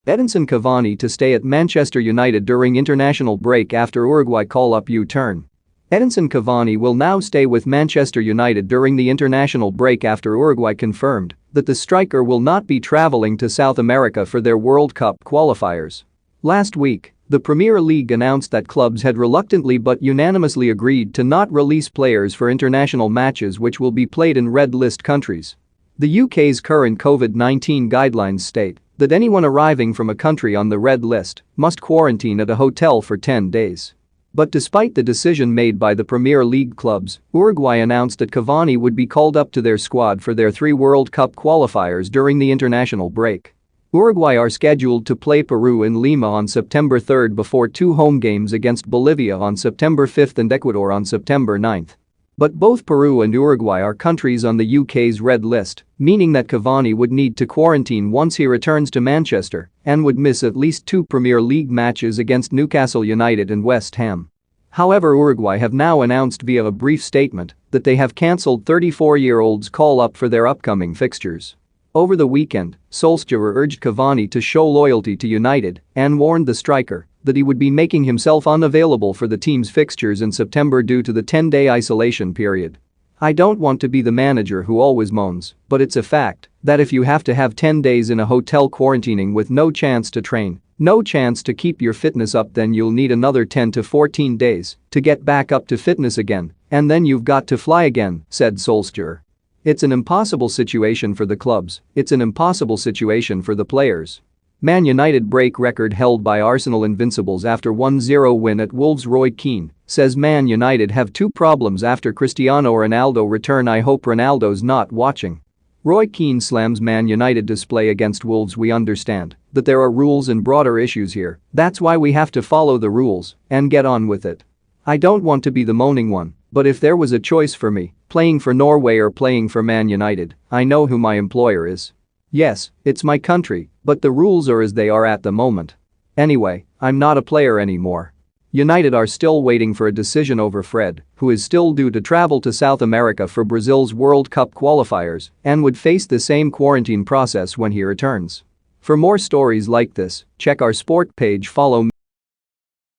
Edinson Cavani to stay at Manchester United during international break after Uruguay call-up Uturn. Edinson Cavani will now stay with Manchester United during the international break after Uruguay confirmed that the striker will not be traveling to South America for their World Cup qualifiers. Last week, the Premier League announced that clubs had reluctantly but unanimously agreed to not release players for international matches which will be played in red list countries. The UK's current COVID-19 guidelines state that anyone arriving from a country on the red list must quarantine at a hotel for 10 days. But despite the decision made by the Premier League clubs, Uruguay announced that Cavani would be called up to their squad for their 3 World Cup qualifiers during the international break. Uruguay are scheduled to play Peru in Lima on September 3 before 2 home games against Bolivia on September 5 and Ecuador on September 9. But both Peru and Uruguay are countries on the UK's red list, meaning that Cavani would need to quarantine once he returns to Manchester and would miss at least 2 Premier League matches against Newcastle United and West Ham. However, Uruguay have now announced via a brief statement that they have cancelled 34-year-old's call-up for their upcoming fixtures. Over the weekend, Solskjaer urged Cavani to show loyalty to United and warned the striker that he would be making himself unavailable for the team's fixtures in September due to the 10-day isolation period. "I don't want to be the manager who always moans, but it's a fact that if you have to have 10 days in a hotel quarantining with no chance to train, no chance to keep your fitness up, then you'll need another 10 to 14 days to get back up to fitness again, and then you've got to fly again," said Solskjaer. "It's an impossible situation for the clubs, it's an impossible situation for the players." Man United break record held by Arsenal Invincibles after 1-0 win at Wolves. Roy Keane says Man United have 2 problems after Cristiano Ronaldo return. "I hope Ronaldo's not watching." Roy Keane slams Man United display against Wolves. "We understand that there are rules and broader issues here, that's why we have to follow the rules and get on with it. I don't want to be the moaning one, but if there was a choice for me, playing for Norway or playing for Man United, I know who my employer is. Yes, it's my country, but the rules are as they are at the moment. Anyway, I'm not a player anymore." United are still waiting for a decision over Fred, who is still due to travel to South America for Brazil's World Cup qualifiers and would face the same quarantine process when he returns. For more stories like this, check our sport page. Follow me.